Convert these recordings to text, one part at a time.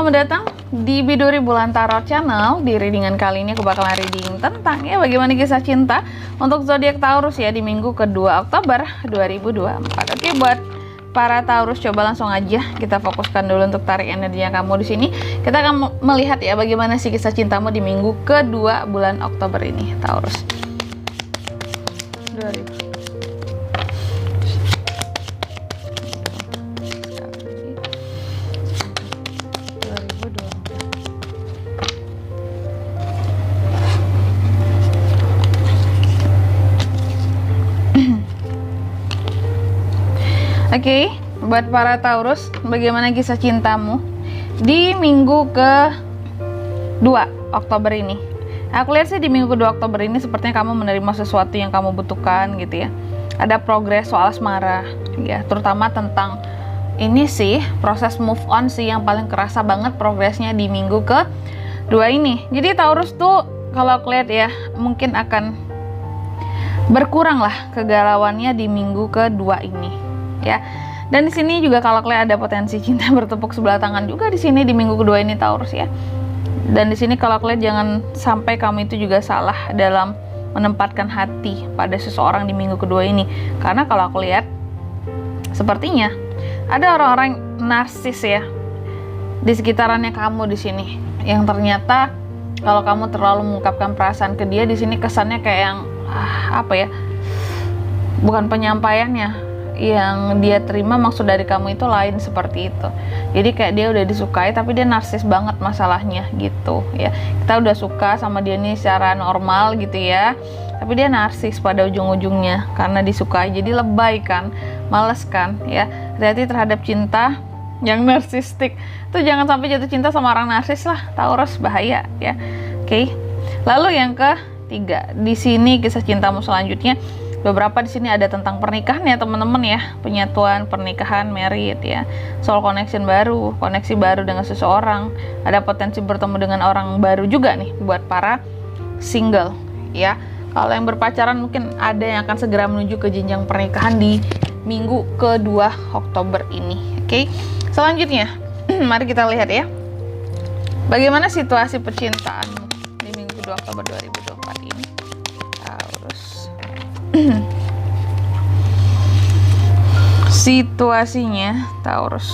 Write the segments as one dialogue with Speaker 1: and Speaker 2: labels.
Speaker 1: selamat datang di Biduri Bulan Tarot Channel. Di readingan kali ini aku bakalan reading tentang bagaimana kisah cinta untuk zodiak Taurus ya di minggu kedua Oktober 2024. Oke, buat para Taurus coba langsung aja kita fokuskan dulu untuk tarik energinya kamu di sini. Kita akan melihat ya bagaimana sih kisah cintamu di minggu kedua bulan Oktober ini, Taurus. 2000. Oke, buat para Taurus, bagaimana kisah cintamu di minggu ke-2 Oktober ini? Aku lihat sih di minggu ke-2 Oktober ini sepertinya kamu menerima sesuatu yang kamu butuhkan gitu ya. Ada progres soal asmara ya, terutama tentang ini sih, proses move on sih yang paling kerasa banget progresnya di minggu ke-2 ini. Jadi Taurus tuh kalau aku lihat ya, mungkin akan berkurang lah kegalauannya di minggu ke-2 ini. Ya, dan di sini juga kalau kalian ada potensi cinta bertepuk sebelah tangan juga di sini di minggu kedua ini Taurus ya. Dan di sini kalau kalian jangan sampai kamu itu juga salah dalam menempatkan hati pada seseorang di minggu kedua ini, karena kalau aku lihat sepertinya ada orang-orang narsis ya di sekitarannya kamu di sini, yang ternyata kalau kamu terlalu mengungkapkan perasaan ke dia di sini kesannya kayak yang apa ya, bukan penyampaiannya yang dia terima maksud dari kamu itu lain seperti itu. Jadi kayak dia udah disukai tapi dia narsis banget masalahnya gitu ya. Kita udah suka sama dia nih secara normal gitu ya, tapi dia narsis pada ujung-ujungnya karena disukai jadi lebay kan, males kan ya. Hati-hati terhadap cinta yang narsistik tuh, jangan sampai jatuh cinta sama orang narsis lah Taurus, bahaya ya. Oke. Lalu yang ketiga, di sini kisah cintamu selanjutnya beberapa di sini ada tentang pernikahan ya teman-teman ya, penyatuan, pernikahan, married ya, soal connection baru, koneksi baru dengan seseorang, ada potensi bertemu dengan orang baru juga nih buat para single ya. Kalau yang berpacaran mungkin ada yang akan segera menuju ke jenjang pernikahan di minggu kedua Oktober ini. Oke, selanjutnya mari kita lihat ya bagaimana situasi percintaanmu di minggu kedua Oktober 2024 ini Taurus. Situasinya Taurus.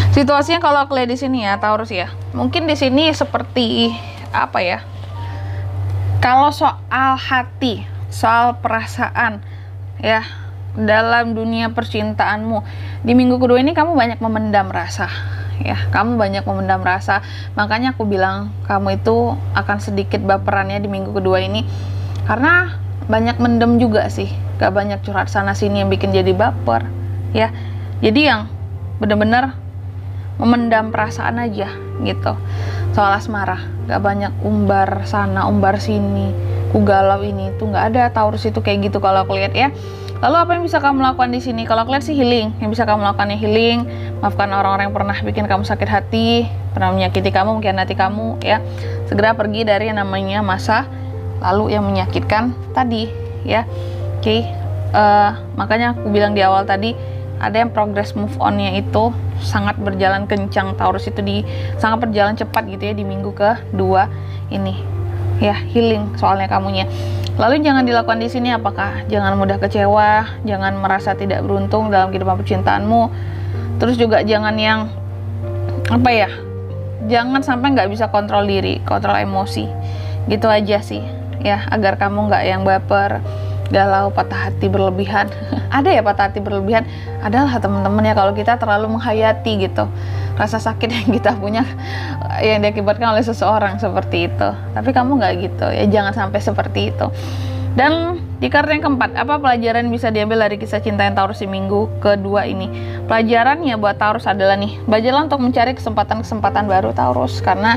Speaker 1: Situasinya kalau aku lihat di sini ya Taurus ya, mungkin di sini seperti apa ya? Kalau soal hati, soal perasaan ya, dalam dunia percintaanmu di minggu kedua ini kamu banyak memendam rasa. Ya, kamu banyak memendam rasa, makanya aku bilang kamu itu akan sedikit baperannya di minggu kedua ini karena banyak mendem juga sih, gak banyak curhat sana sini yang bikin jadi baper ya. Jadi yang bener-bener memendam perasaan aja gitu soal asmara, gak banyak umbar sana umbar sini, ku galau ini tuh gak ada Taurus itu kayak gitu kalau aku lihat ya. Lalu apa yang bisa kamu lakukan di sini? Kalau aku lihat sih healing, yang bisa kamu lakukan ya healing, maafkan orang-orang yang pernah bikin kamu sakit hati, pernah menyakiti kamu, mengkhianati kamu ya. Segera pergi dari yang namanya masa lalu yang menyakitkan tadi ya. Oke, makanya aku bilang di awal tadi ada yang progress move on-nya itu sangat berjalan kencang Taurus, itu sangat berjalan cepat gitu ya di minggu kedua ini ya, healing soalnya kamunya. Lalu jangan dilakukan di sini apakah? Jangan mudah kecewa, jangan merasa tidak beruntung dalam kehidupan percintaanmu. Terus juga jangan yang apa ya? Jangan sampai nggak bisa kontrol diri, kontrol emosi. Gitu aja sih ya, agar kamu nggak yang baper, galau, patah hati berlebihan. Ada ya patah hati berlebihan, adalah teman-teman ya kalau kita terlalu menghayati gitu rasa sakit yang kita punya yang diakibatkan oleh seseorang seperti itu. Tapi kamu nggak gitu ya, jangan sampai seperti itu. Dan di kartu yang keempat, apa pelajaran bisa diambil dari kisah cinta yang Taurus di minggu kedua ini? Pelajarannya buat Taurus adalah nih, belajarlah untuk mencari kesempatan-kesempatan baru Taurus, karena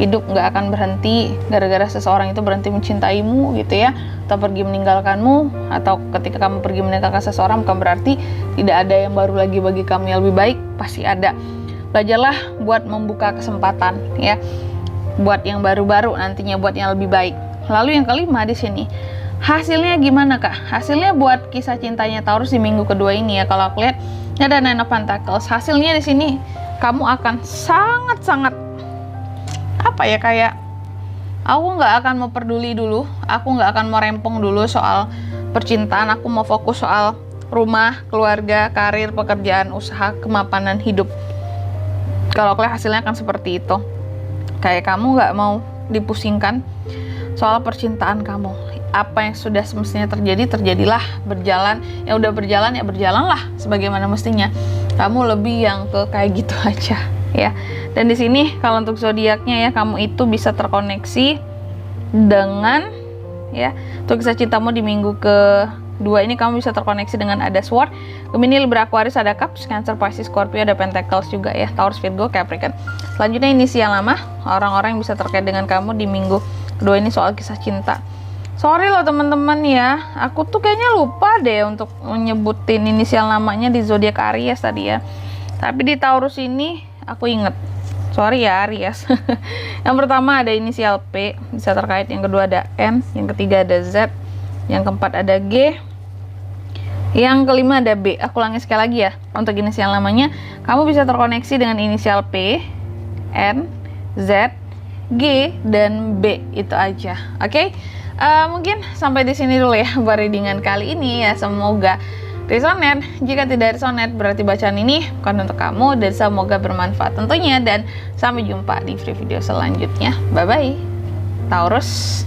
Speaker 1: hidup nggak akan berhenti gara-gara seseorang itu berhenti mencintaimu gitu ya, atau pergi meninggalkanmu, atau ketika kamu pergi meninggalkan seseorang bukan berarti tidak ada yang baru lagi bagi kamu yang lebih baik, pasti ada. Belajarlah buat membuka kesempatan ya, buat yang baru-baru nantinya, buat yang lebih baik. Lalu yang kelima di sini, hasilnya gimana kak? Hasilnya buat kisah cintanya Taurus di minggu kedua ini ya, kalau aku lihat Ada Nine of Pentacles. Hasilnya di sini kamu akan sangat-sangat apa ya, kayak aku nggak akan mau peduli dulu, aku nggak akan mau rempong dulu soal percintaan, aku mau fokus soal rumah, keluarga, karir, pekerjaan, usaha, kemapanan hidup. Kalau kalian hasilnya akan seperti itu. Kayak kamu nggak mau dipusingkan soal percintaan kamu. Apa yang sudah semestinya terjadi, terjadilah. Berjalan, ya udah berjalan, ya berjalanlah sebagaimana mestinya. Kamu lebih yang ke kayak gitu aja, ya. Dan di sini kalau untuk zodiaknya ya, kamu itu bisa terkoneksi dengan ya, untuk kisah cintamu di minggu kedua ini kamu bisa terkoneksi dengan ada Sword, Gemini, Libra, Aquarius, ada Cups, Cancer, Pisces, Scorpio, ada Pentacles juga ya, Taurus, Virgo, Capricorn. Selanjutnya inisial nama, orang-orang yang bisa terkait dengan kamu di minggu kedua ini soal kisah cinta. Sorry loh teman-teman ya, aku tuh kayaknya lupa deh untuk menyebutin inisial namanya di zodiak Aries tadi ya. Tapi di Taurus ini aku inget. Sorry ya Aries. Yang pertama ada inisial P, bisa terkait. Yang kedua ada N, yang ketiga ada Z, yang keempat ada G, yang kelima ada B. Aku ulangi sekali lagi ya. Untuk inisial namanya, kamu bisa terkoneksi dengan inisial P, N, Z, G, dan B. Itu aja. Oke? Mungkin sampai di sini dulu ya readingan kali ini ya. Semoga resonate. Jika tidak resonate berarti bacaan ini bukan untuk kamu, dan semoga bermanfaat tentunya. Dan sampai jumpa di video selanjutnya. Bye bye Taurus.